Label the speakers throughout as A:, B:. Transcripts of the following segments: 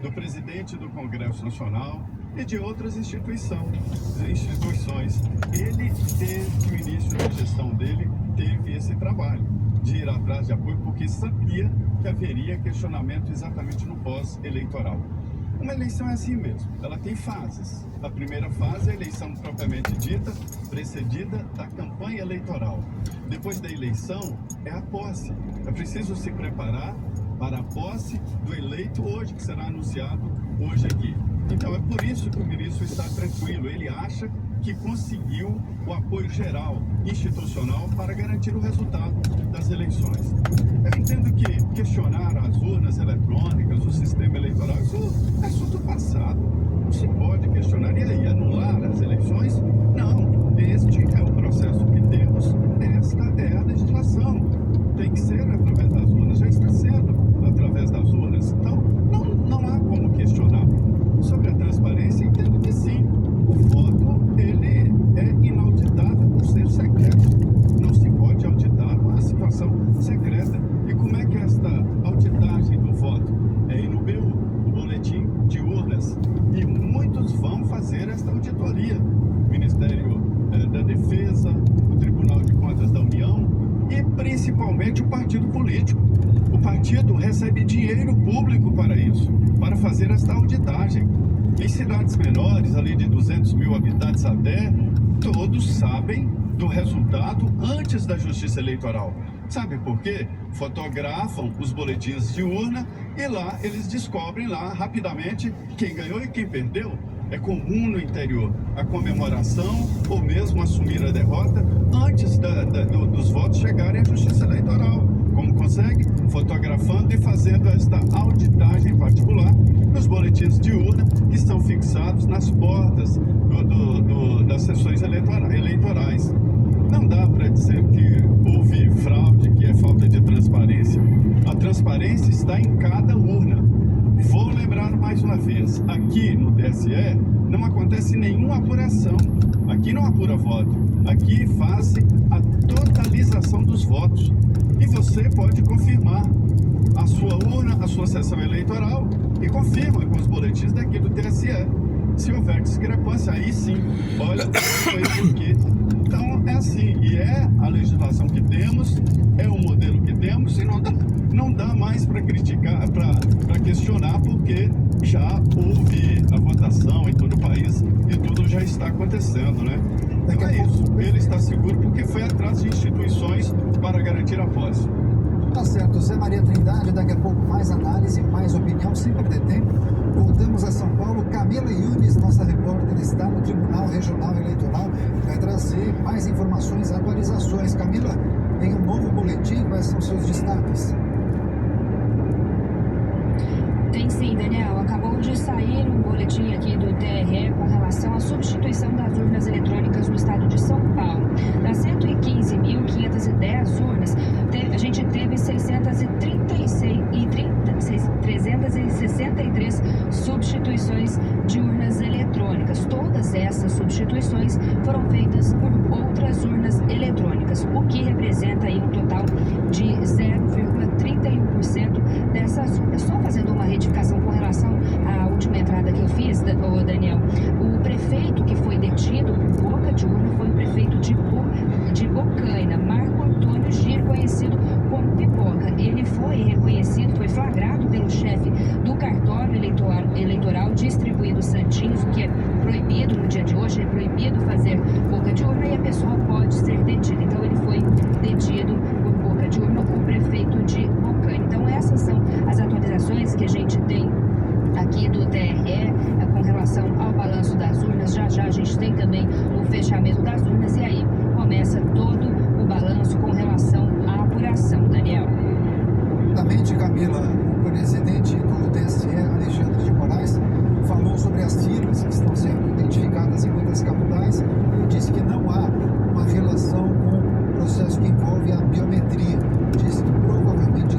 A: do presidente do Congresso Nacional e de outras instituições. Ele, desde o início da gestão dele, teve esse trabalho de ir atrás de apoio, porque sabia que haveria questionamento exatamente no pós-eleitoral. Uma eleição é assim mesmo, ela tem fases. A primeira fase é a eleição propriamente dita, precedida da campanha eleitoral. Depois da eleição é a posse. É preciso se preparar para a posse do eleito hoje, que será anunciado hoje aqui. Então é por isso que o ministro está tranquilo. Ele acha que conseguiu o apoio geral, institucional, para garantir o resultado das eleições. Eu entendo que questionar as urnas eletrônicas, o sistema eleitoral, isso é assunto passado. Não se pode questionar. E aí, anular as eleições? Não. Este é o processo que temos, esta é a legislação. Tem que ser através das urnas, já está sendo através das urnas. Então, não há como questionar. Sobre a transparência, entendo que sim. O voto, ele é inauditável por ser secreto. Não se pode auditar uma situação secreta. E como é que esta auditagem do voto é ir no BU, o boletim de urnas? E muitos vão fazer esta auditoria. O Ministério da Defesa, o Tribunal de Contas da União e principalmente o partido político. O partido recebe dinheiro público para isso, para fazer esta auditagem. Em cidades menores, ali de 200 mil habitantes até, todos sabem do resultado antes da Justiça Eleitoral. Sabe por quê? Fotografam os boletins de urna e lá eles descobrem lá rapidamente quem ganhou e quem perdeu. É comum no interior a comemoração ou mesmo assumir a derrota antes dos votos chegarem à Justiça Eleitoral. Como consegue? Fotografando e fazendo esta auditagem particular nos boletins de urna que estão fixados nas portas das sessões eleitorais. Não dá para dizer que houve fraude, que é falta de transparência. A transparência está em cada urna. Vou lembrar mais uma vez, aqui no TSE não acontece nenhuma apuração. Aqui não apura voto. Aqui faz a totalização dos votos. E você pode confirmar a sua urna, a sua sessão eleitoral e confirma com os boletins daqui do TSE. Se houver discrepância, aí sim, olha, foi por quê. Então é assim, e é a legislação que temos, é o modelo que temos, e não dá mais para criticar, para questionar, porque já houve a votação em todo o país e tudo já está acontecendo, né? Então é isso, ele está seguro porque foi atrás de instituições para garantir a posse.
B: Tá certo, Zé Maria Trindade, daqui a pouco mais análise, mais opinião, sem perder tempo. Voltamos a São Paulo, Camila Yunes, nossa repórter, está no Tribunal Regional Eleitoral, vai trazer mais informações, atualizações. Camila, tem um novo boletim, quais são seus destaques?
C: Tem sim, Daniel. Acabou de sair um boletim aqui do TRE com relação à substituição das urnas eletrônicas no estado de São Paulo. Das 115.510 urnas, a gente teve 363 substituições de urnas eletrônicas. Todas essas substituições foram feitas por outras urnas eletrônicas, o que representa aí um total de 0,31% dessas urnas. Só fazendo uma retificação com relação à última entrada que eu fiz, Daniel, o prefeito que foi detido por boca de urna foi o prefeito de Bocaina, Marco Antônio Gir, conhecido como Pipoca. Ele foi reconhecido, foi flagrado pelo chefe do cartório eleitoral distribuindo santinhos, o que é proibido no dia de hoje, é proibido fazer boca de urna e a pessoa pode ser detida. Então ele foi detido por boca de urna, o prefeito de Bocaina. Então essas são as atualizações que a gente tem aqui do TRE com relação ao balanço das urnas. Já a gente tem também o fechamento das urnas e aí começa todo o balanço com relação à apuração, Daniel.
B: Exatamente, Camila. O presidente do TSE, Alexandre de Moraes, falou sobre as firmas que estão sendo identificadas em muitas capitais e disse que não há uma relação com o processo que envolve a biometria. Disse que provavelmente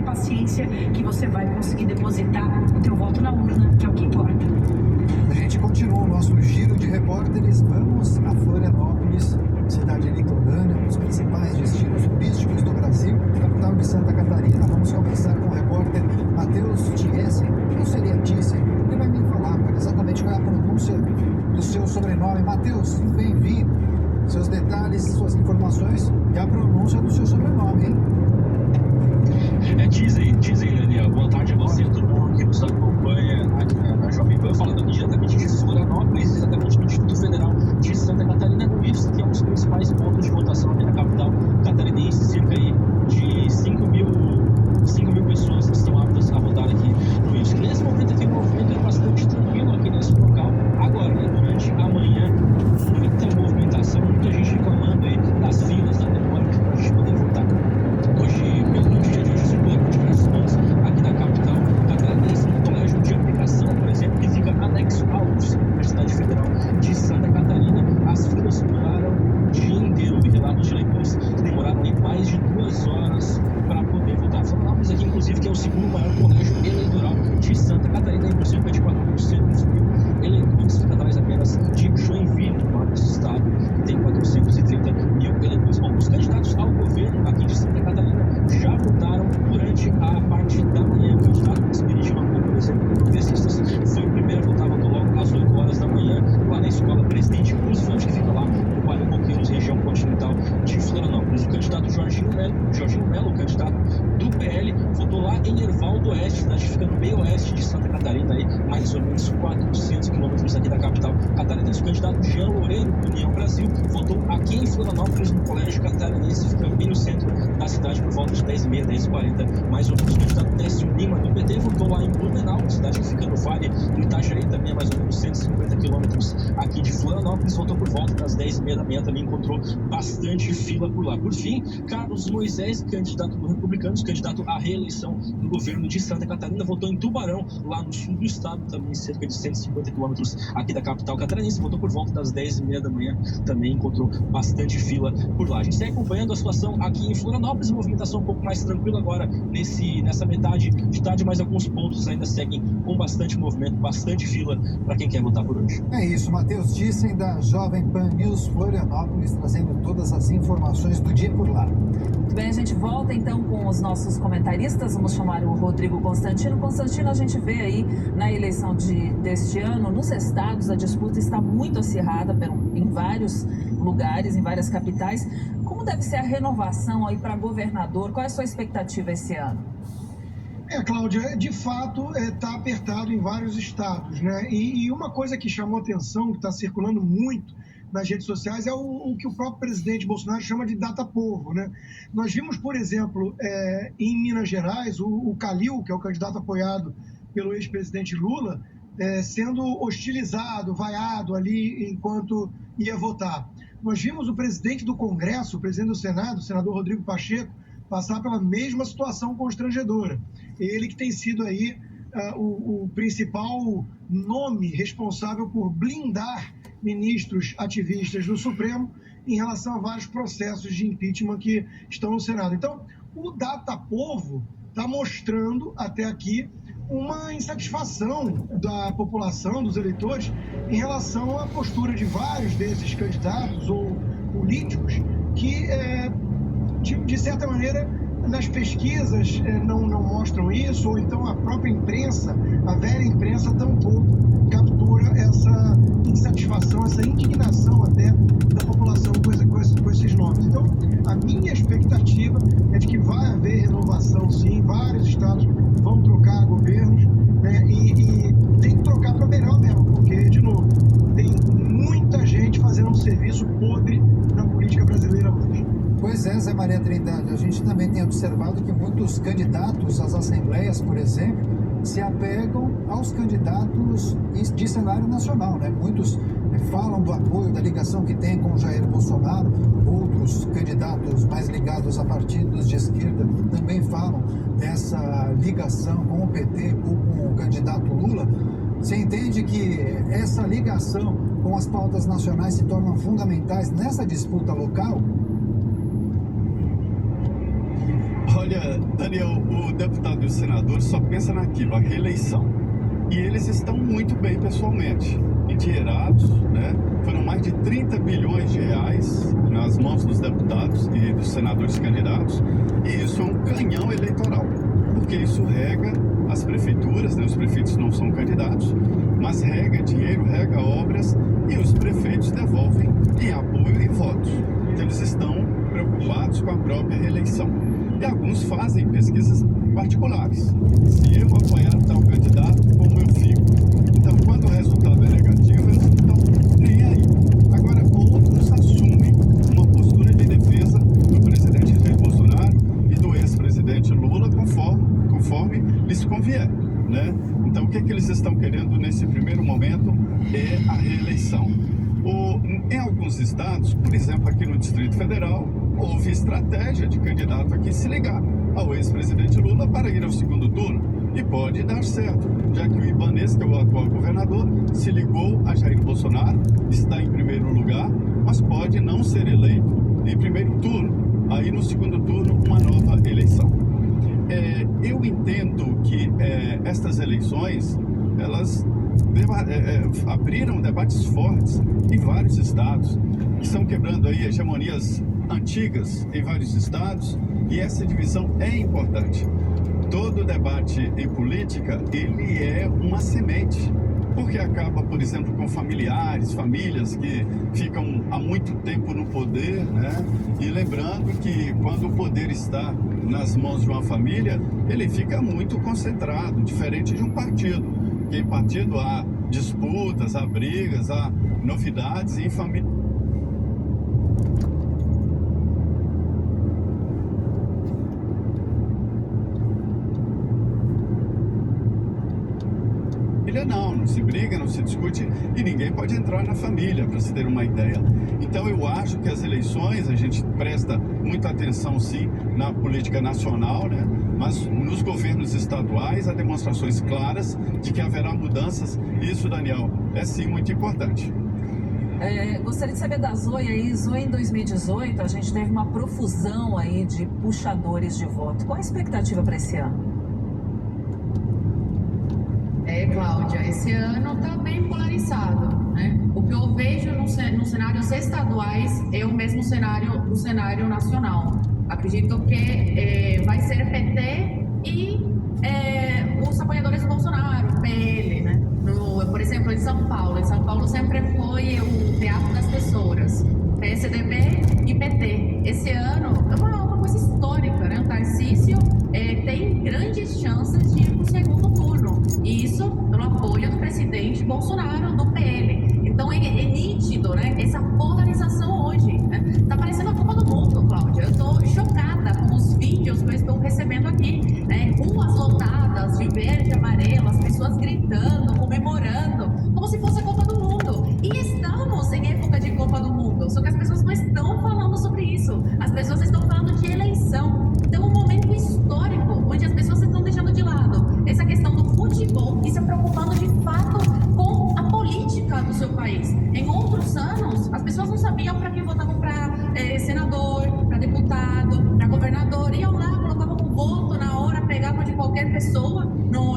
D: paciência que você vai conseguir depositar o teu voto na urna, que é o que importa.
B: A gente continua o nosso giro de repórteres. Vamos a Florianópolis, cidade litorânea, um dos principais destinos turísticos do Brasil, capital de Santa Catarina. Vamos conversar com o repórter Matheus Tiesen, ou seria Tiesen, ele vai me falar exatamente qual é a pronúncia do seu sobrenome. Matheus, bem-vindo. Seus detalhes, suas informações e a pronúncia do seu sobrenome, hein?
E: Dizem, Daniel. Boa tarde a você, todo mundo que nos acompanha aqui na Jovem Pan, falando aqui diretamente de Florianópolis, exatamente do Distrito Federal de Santa Catarina. Com isso, que é um dos principais pontos de votação aqui na capital catarinense, cerca aí de 5 mil pessoas que estão aptas a votar aqui no IFSC. Nesse momento aqui, o movimento é bastante tranquilo aqui nesse local. Agora, durante a manhã, muita movimentação, muita gente reclamando aí das filas, da demora para a gente poder votar. Hoje, pelo dia de hoje, circulando diversos pontos aqui na capital catarinense, no colégio de aplicação, por exemplo, que fica anexo à UFSC, Universidade Federal de Santa Catarina. As filas duraram o dia inteiro. Houve relatos de eleitores que demoraram aí mais de 2 horas para poder votar. Florianópolis aqui, inclusive, que é o segundo maior colégio eleitoral de Santa Catarina, por cerca de 400 mil eleitores, fica atrás apenas de Joinville, no norte do estado, que tem 430 mil eleitores. Bom, os candidatos ao governo aqui de Santa Catarina já votaram durante a parte da manhã. O candidato Espiridiano, por exemplo, progressistas, foi o primeiro a votar, votou logo às 8 horas da manhã, lá na escola Presidente Roosevelt, que fica lá no bairro Coqueiros, região continental de Florianópolis. O candidato Jorginho Melo, o candidato do PL, votou lá em Erval do Oeste, cidade que fica no meio oeste de Santa Catarina, aí, mais ou menos 400 quilômetros aqui da capital catarinense. O candidato Jean Loureiro, do União Brasil, votou aqui em Florianópolis, no colégio catarinense, fica bem no centro da cidade, por volta de 10h30, 10h40, mais ou menos. O candidato Décio Lima, do PT, votou lá em Blumenau, cidade que fica no Vale do Itajaí, também é mais ou menos 150 quilômetros aqui de Florianópolis, votou por volta das 10h30 da manhã, também encontrou bastante fila por lá. Por fim, Carlos Moisés, candidato do Republicanos, candidato à reeleição do governo de Santa Catarina, votou em Tubarão, lá no sul do estado, também cerca de 150 quilômetros aqui da capital catarinense, votou por volta das 10h30 da manhã, também encontrou bastante fila por lá. A gente segue acompanhando a situação aqui em Florianópolis, movimentação um pouco mais tranquila agora nessa metade de tarde, mas alguns pontos ainda seguem com bastante movimento, bastante fila para quem quer votar por hoje.
B: É isso, Matheus Tiesen, da Jovem Pan News Florianópolis, trazendo todas as informações do dia por lá.
F: Muito bem, a gente volta então com os nossos comentaristas. Vamos chamar o Rodrigo Constantino. Constantino, a gente vê aí na eleição deste ano, nos estados, a disputa está muito acirrada em vários lugares, em várias capitais. Como deve ser a renovação aí para governador? Qual é a sua expectativa esse ano?
G: Cláudia, de fato está apertado em vários estados, né? E uma coisa que chamou atenção, que está circulando muito nas redes sociais, é o que o próprio presidente Bolsonaro chama de data-povo, né? Nós vimos, por exemplo, em Minas Gerais, o Calil, que é o candidato apoiado pelo ex-presidente Lula, sendo hostilizado, vaiado ali enquanto ia votar. Nós vimos o presidente do Congresso, o presidente do Senado, o senador Rodrigo Pacheco, passar pela mesma situação constrangedora. Ele que tem sido aí o principal nome responsável por blindar ministros ativistas do Supremo em relação a vários processos de impeachment que estão no Senado. Então, o data-povo está mostrando até aqui uma insatisfação da população, dos eleitores, em relação à postura de vários desses candidatos ou políticos que, de certa maneira, nas pesquisas não mostram isso, ou então a própria imprensa, a velha imprensa, tampouco captura essa insatisfação, essa indignação até da população com esses nomes. Então, a minha expectativa é de que vai haver renovação, sim, vários estados vão trocar governos, né, e tem que trocar para melhor mesmo, porque, de novo, tem muita gente fazendo um serviço podre na política brasileira hoje.
B: Pois é, Zé Maria Trindade, a gente também tem observado que muitos candidatos às assembleias, por exemplo, se apegam aos candidatos de cenário nacional, né? Muitos falam do apoio, da ligação que tem com Jair Bolsonaro, outros candidatos mais ligados a partidos de esquerda também falam dessa ligação com o PT ou com o candidato Lula. Você entende que essa ligação com as pautas nacionais se tornam fundamentais nessa disputa local?
A: Olha, Daniel, o deputado e o senador só pensa naquilo, a reeleição. E eles estão muito bem pessoalmente, endinheirados, né? Foram mais de 30 bilhões de reais nas mãos dos deputados e dos senadores candidatos, e isso é um canhão eleitoral, porque isso rega as prefeituras, né? Os prefeitos não são candidatos, mas rega dinheiro, rega obras, e os prefeitos devolvem em apoio e votos. Então eles estão preocupados com a própria reeleição. E alguns fazem pesquisas particulares. Se eu apoiar tal candidato, como eu fico? Então, quando o resultado é negativo, eles não estão nem aí. Agora, outros assumem uma postura de defesa do presidente Jair Bolsonaro e do ex-presidente Lula conforme lhes convier, né? Então, o que eles estão querendo nesse primeiro momento é a reeleição. Em alguns estados, por exemplo, aqui no Distrito Federal, houve estratégia de candidato aqui se ligar ao ex-presidente Lula para ir ao segundo turno. E pode dar certo, já que o Ibanez, que é o atual governador, se ligou a Jair Bolsonaro, está em primeiro lugar, mas pode não ser eleito em primeiro turno. Aí no segundo turno, uma nova eleição. Eu entendo que estas eleições, elas abriram debates fortes em vários estados, que estão quebrando aí hegemonias antigas em vários estados, e essa divisão é importante. Todo debate em política, ele é uma semente, porque acaba, por exemplo, com famílias que ficam há muito tempo no poder, né? E lembrando que quando o poder está nas mãos de uma família, ele fica muito concentrado, diferente de um partido. Porque em partido há disputas, há brigas, há novidades, e em família não se briga, não se discute, e ninguém pode entrar na família, para se ter uma ideia. Então eu acho que as eleições, a gente presta muita atenção sim na política nacional, né? Mas nos governos estaduais há demonstrações claras de que haverá mudanças, e isso, Daniel, é sim muito importante.
F: Gostaria de saber da Zoe aí. Zoe, em 2018 a gente teve uma profusão aí de puxadores de voto. Qual a expectativa para esse ano?
H: Cláudia, esse ano está bem polarizado, né? O que eu vejo nos cenários estaduais é o mesmo cenário do cenário nacional. Acredito que vai ser PT e os apoiadores do Bolsonaro, PL, né? Por exemplo, em São Paulo sempre foi o teatro das tesouras, PSDB e PT. Esse ano é uma coisa histórica, né? O Tarcísio tem grandes chances de ir para o segundo turno. E isso pelo apoio do presidente Bolsonaro, do PL. Então é nítido, né? Essa polarização hoje, né? Tá parecendo a Copa do Mundo, Cláudia. Eu tô chocada com os vídeos que eu estou recebendo aqui, né? Ruas lotadas de verde e amarelo, as pessoas gritando, comemorando, como se fosse a Copa do Mundo. E estamos em época de Copa do Mundo, só que as pessoas não estão falando sobre isso. As pessoas estão falando de eleição. Então, um momento histórico, onde as pessoas estão deixando de lado essa questão do futebol e se preocupando de fato com a política do seu país. Em outros anos, as pessoas não sabiam para quem votavam, para senador, para deputado, para governador. Iam lá, colocavam o voto na hora, pegavam de qualquer pessoa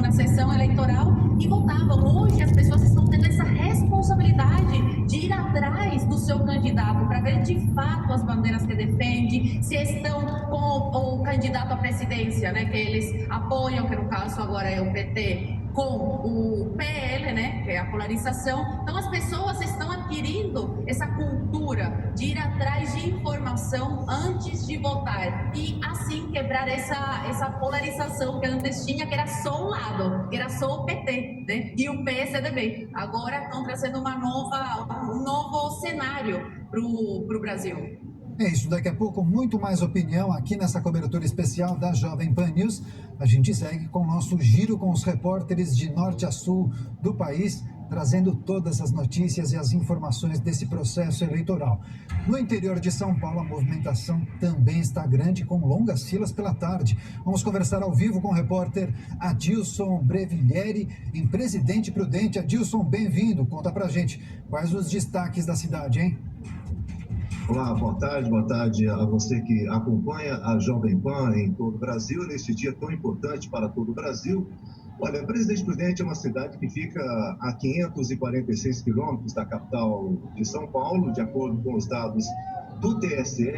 H: na sessão eleitoral e votavam. Hoje, as pessoas estão tendo essa responsabilidade de ir atrás do seu candidato para ver de fato as bandeiras que defende, se estão com o candidato à presidência, né, que eles apoiam, que no caso agora é o PT, com o PL, né, que é a polarização. Então as pessoas estão adquirindo essa cultura de ir atrás de informação antes de votar e assim quebrar essa polarização que antes tinha, que era só um lado, que era só o PT, né, e o PSDB. Agora estão trazendo um novo cenário para o Brasil.
B: É isso, daqui a pouco muito mais opinião aqui nessa cobertura especial da Jovem Pan News. A gente segue com o nosso giro com os repórteres de norte a sul do país, trazendo todas as notícias e as informações desse processo eleitoral. No interior de São Paulo, a movimentação também está grande, com longas filas pela tarde. Vamos conversar ao vivo com o repórter Adilson Breviglieri, em Presidente Prudente. Adilson, bem-vindo. Conta pra gente quais os destaques da cidade, hein?
I: Olá, boa tarde a você que acompanha a Jovem Pan em todo o Brasil, neste dia tão importante para todo o Brasil. Olha, Presidente Prudente é uma cidade que fica a 546 quilômetros da capital de São Paulo. De acordo com os dados do TSE,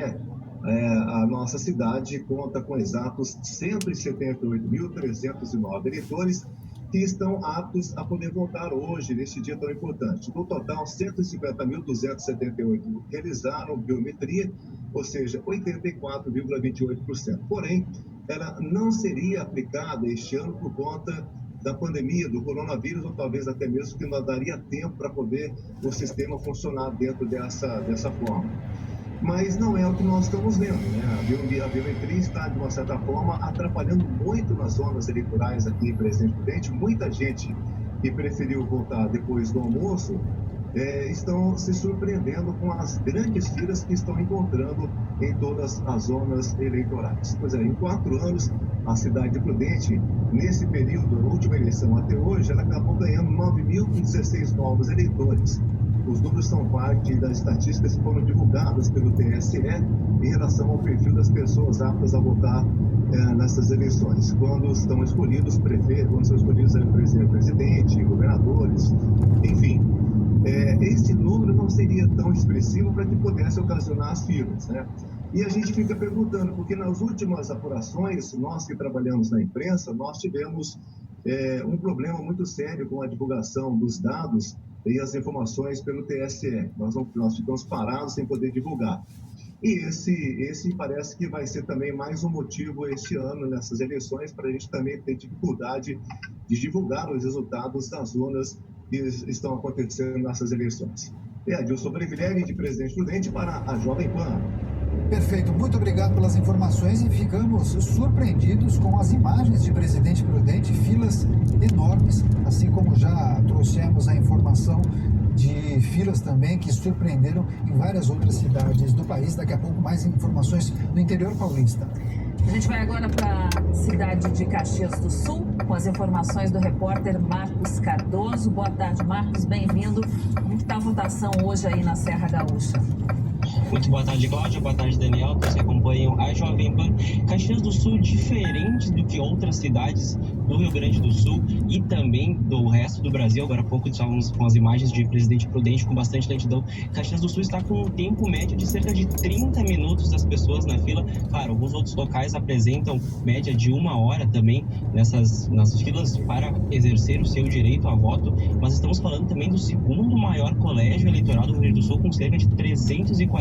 I: a nossa cidade conta com exatos 178.309 eleitores que estão aptos a poder votar hoje, neste dia tão importante. No total, 150.278 realizaram biometria, ou seja, 84,28%. Porém, ela não seria aplicada este ano por conta da pandemia, do coronavírus, ou talvez até mesmo que não daria tempo para poder o sistema funcionar dentro dessa forma. Mas não é o que nós estamos vendo, né? A biometria está, de uma certa forma, atrapalhando muito nas zonas eleitorais aqui em Presidente Prudente. Muita gente que preferiu votar depois do almoço estão se surpreendendo com as grandes filas que estão encontrando em todas as zonas eleitorais. Pois é, em 4 anos, a cidade de Prudente, nesse período, da última eleição até hoje, ela acabou ganhando 9.016 novos eleitores. Os números são parte das estatísticas que foram divulgadas pelo TSE em relação ao perfil das pessoas aptas a votar nessas eleições. Quando são escolhidos prefeitos, quando são escolhidos presidente, governadores, enfim. Esse número não seria tão expressivo para que pudesse ocasionar as filas, né? E a gente fica perguntando, porque nas últimas apurações, nós que trabalhamos na imprensa, nós tivemos um problema muito sério com a divulgação dos dados e as informações pelo TSE. Nós ficamos parados sem poder divulgar. E esse parece que vai ser também mais um motivo este ano, nessas eleições, para a gente também ter dificuldade de divulgar os resultados das urnas que estão acontecendo nessas eleições. Adilson Brevileri, de Presidente Prudente, para a Jovem Pan.
B: Perfeito, muito obrigado pelas informações e ficamos surpreendidos com as imagens de Presidente Prudente, filas enormes, assim como já trouxemos a informação de filas também que surpreenderam em várias outras cidades do país. Daqui a pouco mais informações do interior paulista.
F: A gente vai agora para a cidade de Caxias do Sul, com as informações do repórter Marcos Cardoso. Boa tarde, Marcos, bem-vindo. Como está a votação hoje aí na Serra Gaúcha?
J: Muito boa tarde, Cláudia. Boa tarde, Daniel. Todos que acompanham a Jovem Pan. Caxias do Sul, diferente do que outras cidades do Rio Grande do Sul e também do resto do Brasil. Agora há pouco estávamos com as imagens de Presidente Prudente com bastante lentidão. Caxias do Sul está com um tempo médio de cerca de 30 minutos das pessoas na fila. Claro, alguns outros locais apresentam média de 1 hora também nas filas para exercer o seu direito a voto. Mas estamos falando também do segundo maior colégio eleitoral do Rio Grande do Sul, com cerca de 343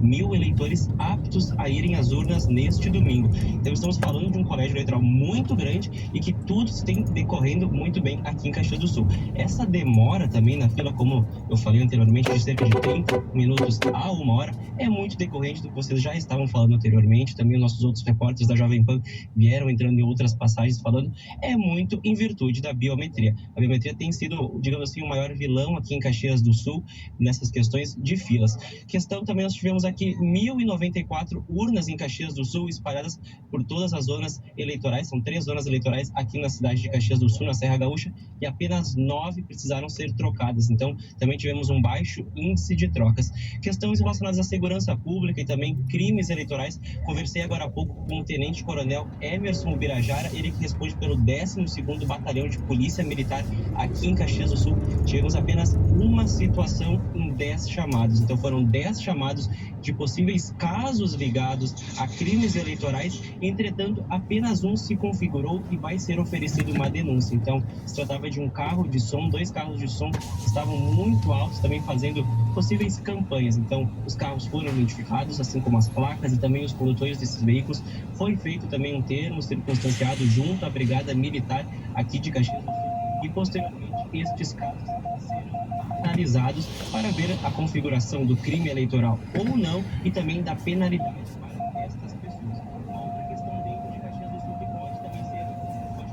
J: mil eleitores aptos a irem às urnas neste domingo. Então estamos falando de um colégio eleitoral muito grande e que tudo tem decorrendo muito bem aqui em Caxias do Sul. Essa demora também na fila, como eu falei anteriormente, de cerca de 30 minutos a 1 hora, é muito decorrente do que vocês já estavam falando anteriormente. Também os nossos outros repórteres da Jovem Pan vieram entrando em outras passagens falando, é muito em virtude da biometria. A biometria tem sido, digamos assim, o maior vilão aqui em Caxias do Sul nessas questões de filas. Questão também, nós tivemos aqui 1.094 urnas em Caxias do Sul, espalhadas por todas as zonas eleitorais. São 3 zonas eleitorais aqui na cidade de Caxias do Sul, na Serra Gaúcha, e apenas 9 precisaram ser trocadas. Então, também tivemos um baixo índice de trocas. Questões relacionadas à segurança pública e também crimes eleitorais. Conversei agora há pouco com o Tenente-Coronel Emerson Ubirajara, ele que responde pelo 12º Batalhão de Polícia Militar aqui em Caxias do Sul. Tivemos apenas uma situação em 10 chamados. Então, foram 10 chamados de possíveis casos ligados a crimes eleitorais. Entretanto, apenas um se configurou e vai ser oferecido uma denúncia. Então, se tratava de um carro de som, 2 carros de som que estavam muito altos, também fazendo possíveis campanhas. Então, os carros foram identificados, assim como as placas e também os condutores desses veículos. Foi feito também um termo circunstanciado junto à Brigada Militar aqui de Caxias do Sul e, posteriormente, estes casos serão analisados para ver a configuração do crime eleitoral ou não e também da penalidade para estas pessoas. Uma outra questão dentro de Caxias do Sul que pode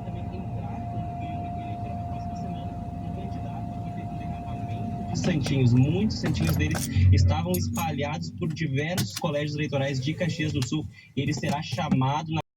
J: também entrar com o crime eleitoral na próxima semana. Um candidato aqui teve um derramamento de santinhos. Muitos santinhos deles estavam espalhados por diversos colégios eleitorais de Caxias do Sul. Ele será chamado na